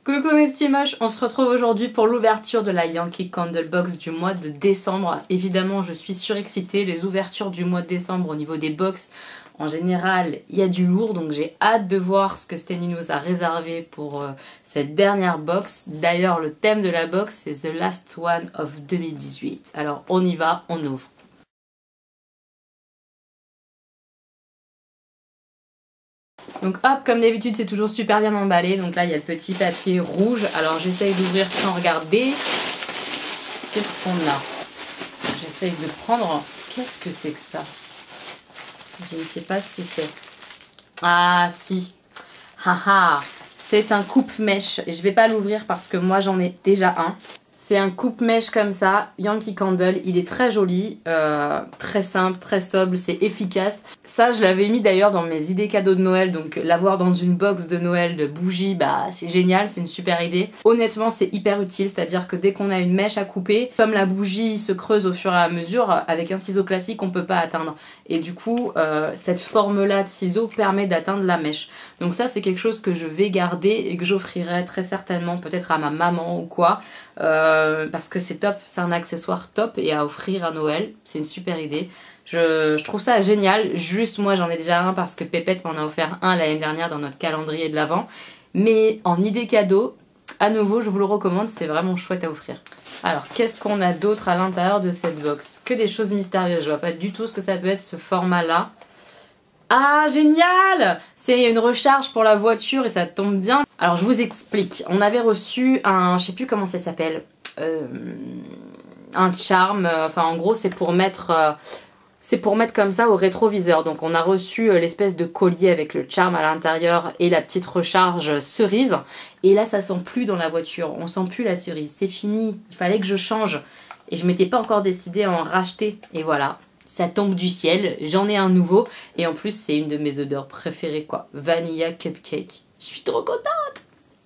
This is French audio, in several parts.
Coucou mes petits moches, on se retrouve aujourd'hui pour l'ouverture de la Yankee Candle Box du mois de décembre. Évidemment, je suis surexcitée, les ouvertures du mois de décembre au niveau des box, en général, il y a du lourd, donc j'ai hâte de voir ce que Stenny nous a réservé pour cette dernière box. D'ailleurs, le thème de la box, c'est The Last One of 2018. Alors on y va, on ouvre. Donc hop, comme d'habitude, c'est toujours super bien emballé. Donc là, il y a le petit papier rouge. Alors j'essaye d'ouvrir sans regarder. Qu'est-ce qu'on a? J'essaye de prendre... Qu'est-ce que c'est que ça? Je ne sais pas ce que c'est. Ah si. Haha. C'est un coupe-mèche. Je ne vais pas l'ouvrir parce que moi j'en ai déjà un. C'est un coupe-mèche comme ça, Yankee Candle, il est très joli, très simple, très sobre, c'est efficace. Ça, je l'avais mis d'ailleurs dans mes idées cadeaux de Noël, donc l'avoir dans une box de Noël de bougies, bah c'est génial, c'est une super idée. Honnêtement, c'est hyper utile, c'est-à-dire que dès qu'on a une mèche à couper, comme la bougie se creuse au fur et à mesure, avec un ciseau classique, on peut pas atteindre. Et du coup, cette forme-là de ciseau permet d'atteindre la mèche. Donc ça, c'est quelque chose que je vais garder et que j'offrirai très certainement peut-être à ma maman ou quoi. Parce que c'est top, c'est un accessoire top et à offrir à Noël, c'est une super idée. Je trouve ça génial, juste moi j'en ai déjà un parce que Pépette m'en a offert un l'année dernière dans notre calendrier de l'Avent. Mais en idée cadeau, à nouveau je vous le recommande, c'est vraiment chouette à offrir. Alors qu'est-ce qu'on a d'autre à l'intérieur de cette box? Que des choses mystérieuses, je vois pas du tout ce que ça peut être ce format là. Ah génial! C'est une recharge pour la voiture et ça tombe bien. Alors je vous explique, on avait reçu un, je sais plus comment ça s'appelle, un charme, enfin en gros c'est pour mettre comme ça au rétroviseur. Donc on a reçu l'espèce de collier avec le charme à l'intérieur et la petite recharge cerise. Et là ça sent plus dans la voiture, on sent plus la cerise, c'est fini, il fallait que je change. Et je m'étais pas encore décidée à en racheter, et voilà. Ça tombe du ciel, j'en ai un nouveau et en plus c'est une de mes odeurs préférées quoi, Vanilla Cupcake. Je suis trop contente!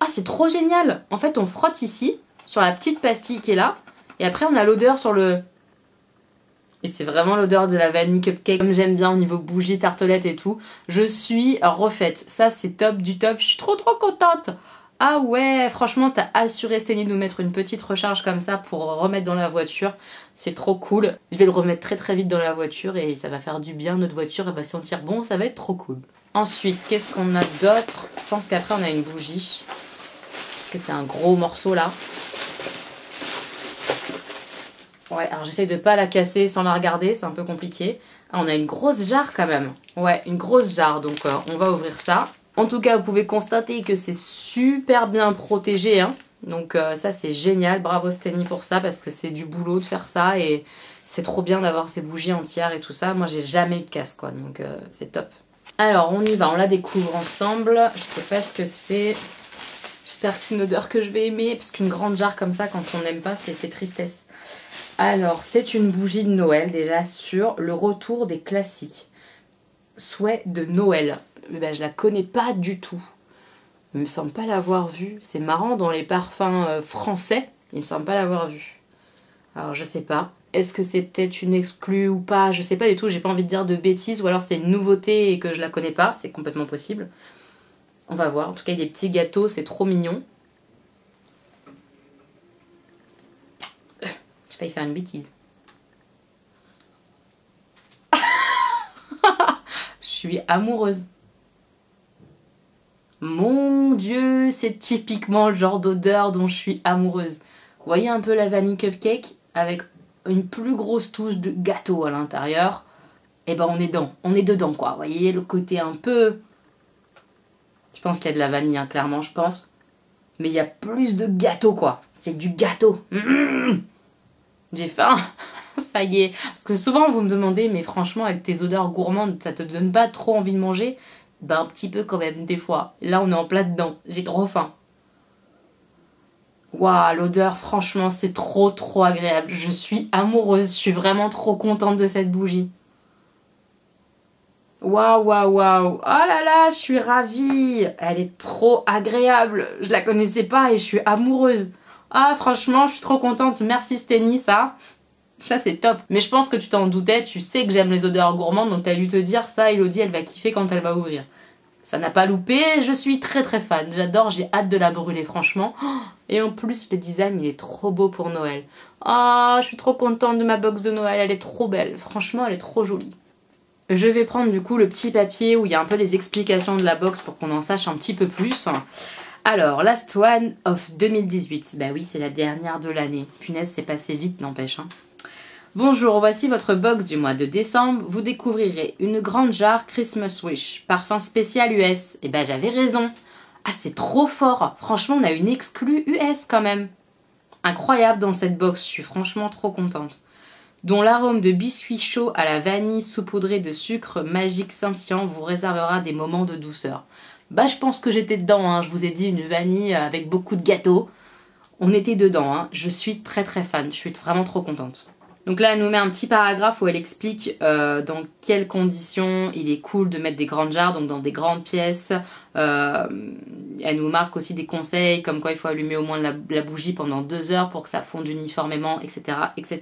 Ah c'est trop génial! En fait on frotte ici, sur la petite pastille qui est là, et après on a l'odeur sur le... Et c'est vraiment l'odeur de la vanille cupcake, comme j'aime bien au niveau bougie, tartelette et tout. Je suis refaite, ça c'est top du top, je suis trop contente! Ah ouais, franchement, t'as assuré Stenny de nous mettre une petite recharge comme ça pour remettre dans la voiture. C'est trop cool. Je vais le remettre très vite dans la voiture et ça va faire du bien. Notre voiture, elle va sentir bon, ça va être trop cool. Ensuite, qu'est-ce qu'on a d'autre? Je pense qu'après, on a une bougie. Parce que c'est un gros morceau là. Ouais, alors j'essaye de pas la casser sans la regarder, c'est un peu compliqué. Ah, on a une grosse jarre quand même. Ouais, une grosse jarre, donc on va ouvrir ça. En tout cas, vous pouvez constater que c'est super bien protégé, hein. Donc ça c'est génial, bravo Stenny pour ça parce que c'est du boulot de faire ça et c'est trop bien d'avoir ces bougies entières et tout ça. Moi j'ai jamais eu de casse quoi, donc c'est top. Alors on y va, on la découvre ensemble. Je sais pas ce que c'est. J'espère que c'est une odeur que je vais aimer parce qu'une grande jarre comme ça quand on n'aime pas c'est tristesse. Alors c'est une bougie de Noël déjà sur le retour des classiques. Souhait de Noël. Ben, je la connais pas du tout. Il me semble pas l'avoir vue. C'est marrant, dans les parfums français, il me semble pas l'avoir vue. Alors je sais pas. Est-ce que c'est peut-être une exclue ou pas? Je sais pas du tout, j'ai pas envie de dire de bêtises. Ou alors c'est une nouveauté et que je la connais pas. C'est complètement possible. On va voir. En tout cas, il y a des petits gâteaux, c'est trop mignon. J'ai failli faire une bêtise. Je suis amoureuse. Mon Dieu, c'est typiquement le genre d'odeur dont je suis amoureuse. Vous voyez un peu la vanille cupcake avec une plus grosse touche de gâteau à l'intérieur. Et ben on est dedans quoi. Vous voyez le côté un peu... Je pense qu'il y a de la vanille, hein, clairement je pense. Mais il y a plus de gâteau quoi. C'est du gâteau. J'ai faim. Ça y est. Parce que souvent vous me demandez, mais franchement avec tes odeurs gourmandes, ça te donne pas trop envie de manger? Ben un petit peu quand même, des fois. Là on est en plein dedans, j'ai trop faim. Waouh, l'odeur franchement c'est trop agréable. Je suis amoureuse, je suis vraiment trop contente de cette bougie. Waouh. Oh là là, je suis ravie. Elle est trop agréable. Je la connaissais pas et je suis amoureuse. Ah franchement, je suis trop contente. Merci Stenny, ça. Ça c'est top. Mais je pense que tu t'en doutais, tu sais que j'aime les odeurs gourmandes, donc t'as dû te dire ça, Elodie, elle va kiffer quand elle va ouvrir. Ça n'a pas loupé, je suis très très fan. J'adore, j'ai hâte de la brûler franchement. Et en plus, le design, il est trop beau pour Noël. Ah, je suis trop contente de ma box de Noël, elle est trop belle. Franchement, elle est trop jolie. Je vais prendre du coup le petit papier où il y a un peu les explications de la box pour qu'on en sache un petit peu plus. Alors, Last One of 2018. Bah oui, c'est la dernière de l'année. Punaise, c'est passé vite, n'empêche. Bonjour, voici votre box du mois de décembre. Vous découvrirez une grande jarre Christmas Wish, parfum spécial US. Et ben j'avais raison. Ah, c'est trop fort. Franchement, on a une exclue US quand même. Incroyable dans cette box, je suis franchement trop contente. Dont l'arôme de biscuit chaud à la vanille saupoudré de sucre magique scintillant vous réservera des moments de douceur. Bah je pense que j'étais dedans, hein. Je vous ai dit une vanille avec beaucoup de gâteaux. On était dedans, hein. Je suis très très fan, je suis vraiment trop contente. Donc là, elle nous met un petit paragraphe où elle explique dans quelles conditions il est cool de mettre des grandes jarres, donc dans des grandes pièces. Elle nous marque aussi des conseils, comme quoi il faut allumer au moins la bougie pendant 2 heures pour que ça fonde uniformément, etc. etc.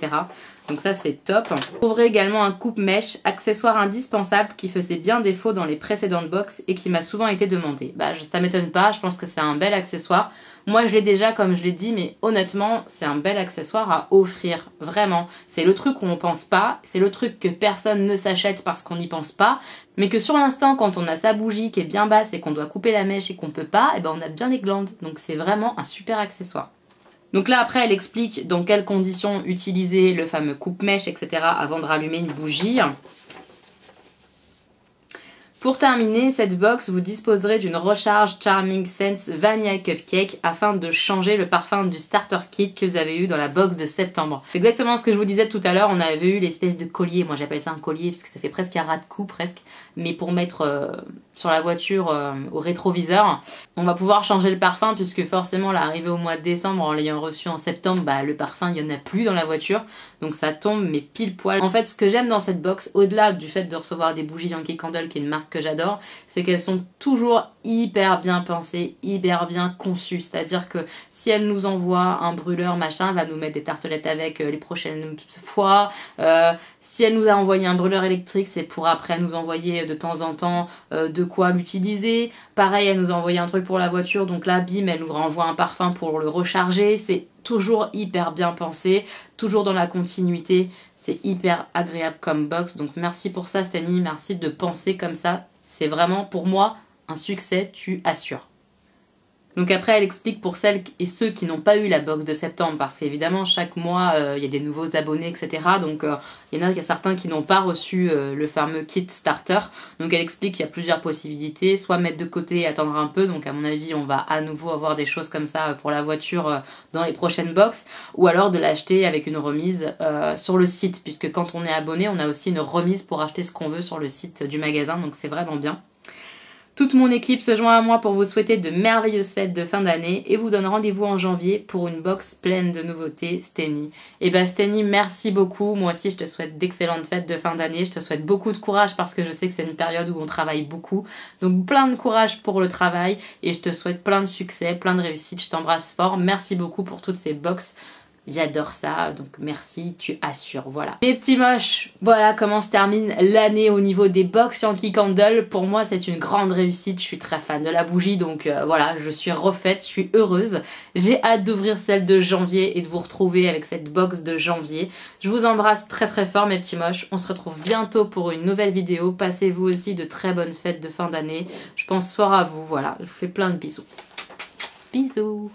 Donc ça, c'est top. Vous trouverez également un coupe-mèche, accessoire indispensable qui faisait bien défaut dans les précédentes box et qui m'a souvent été demandé. Bah, ça m'étonne pas, je pense que c'est un bel accessoire. Moi, je l'ai déjà, comme je l'ai dit, mais honnêtement, c'est un bel accessoire à offrir, vraiment. C'est le truc où on pense pas, c'est le truc que personne ne s'achète parce qu'on n'y pense pas, mais que sur l'instant, quand on a sa bougie qui est bien basse et qu'on doit couper la mèche et qu'on peut pas, et ben on a bien les glandes. Donc c'est vraiment un super accessoire. Donc là, après, elle explique dans quelles conditions utiliser le fameux coupe-mèche, etc. avant de rallumer une bougie. Pour terminer, cette box, vous disposerez d'une recharge Charming Scents Vanilla Cupcake afin de changer le parfum du starter kit que vous avez eu dans la box de septembre. C'est exactement ce que je vous disais tout à l'heure, on avait eu l'espèce de collier, moi j'appelle ça un collier parce que ça fait presque un ras de cou presque, mais pour mettre sur la voiture au rétroviseur. On va pouvoir changer le parfum puisque forcément l'arrivée au mois de décembre en l'ayant reçu en septembre, bah le parfum il n'y en a plus dans la voiture, donc ça tombe mais pile poil. En fait, ce que j'aime dans cette box, au-delà du fait de recevoir des bougies Yankee Candle qui est une marque que j'adore, c'est qu'elles sont toujours hyper bien pensées, hyper bien conçues. C'est-à-dire que si elle nous envoie un brûleur machin, elle va nous mettre des tartelettes avec les prochaines fois. Si elle nous a envoyé un brûleur électrique, c'est pour après nous envoyer de temps en temps de quoi l'utiliser. Pareil, elle nous a envoyé un truc pour la voiture, donc là, bim, elle nous renvoie un parfum pour le recharger. C'est toujours hyper bien pensé, toujours dans la continuité. C'est hyper agréable comme box, donc merci pour ça Stani, merci de penser comme ça. C'est vraiment pour moi un succès, tu assures. Donc après, elle explique pour celles et ceux qui n'ont pas eu la box de septembre, parce qu'évidemment, chaque mois, il y a des nouveaux abonnés, etc. Donc, il y a certains qui n'ont pas reçu le fameux kit starter. Donc, elle explique qu'il y a plusieurs possibilités. Soit mettre de côté et attendre un peu. Donc, à mon avis, on va à nouveau avoir des choses comme ça pour la voiture dans les prochaines box. Ou alors de l'acheter avec une remise sur le site. Puisque quand on est abonné, on a aussi une remise pour acheter ce qu'on veut sur le site du magasin. Donc, c'est vraiment bien. Toute mon équipe se joint à moi pour vous souhaiter de merveilleuses fêtes de fin d'année et vous donne rendez-vous en janvier pour une box pleine de nouveautés, Steny. Et ben Steny, merci beaucoup. Moi aussi, je te souhaite d'excellentes fêtes de fin d'année. Je te souhaite beaucoup de courage parce que je sais que c'est une période où on travaille beaucoup. Donc plein de courage pour le travail et je te souhaite plein de succès, plein de réussite. Je t'embrasse fort. Merci beaucoup pour toutes ces box. J'adore ça, donc merci, tu assures, voilà. Les petits moches, voilà comment se termine l'année au niveau des box Yankee Candle. Pour moi, c'est une grande réussite, je suis très fan de la bougie, donc voilà, je suis refaite, je suis heureuse. J'ai hâte d'ouvrir celle de janvier et de vous retrouver avec cette box de janvier. Je vous embrasse très très fort mes petits moches, on se retrouve bientôt pour une nouvelle vidéo. Passez-vous aussi de très bonnes fêtes de fin d'année. Je pense fort à vous, voilà, je vous fais plein de bisous. Bisous.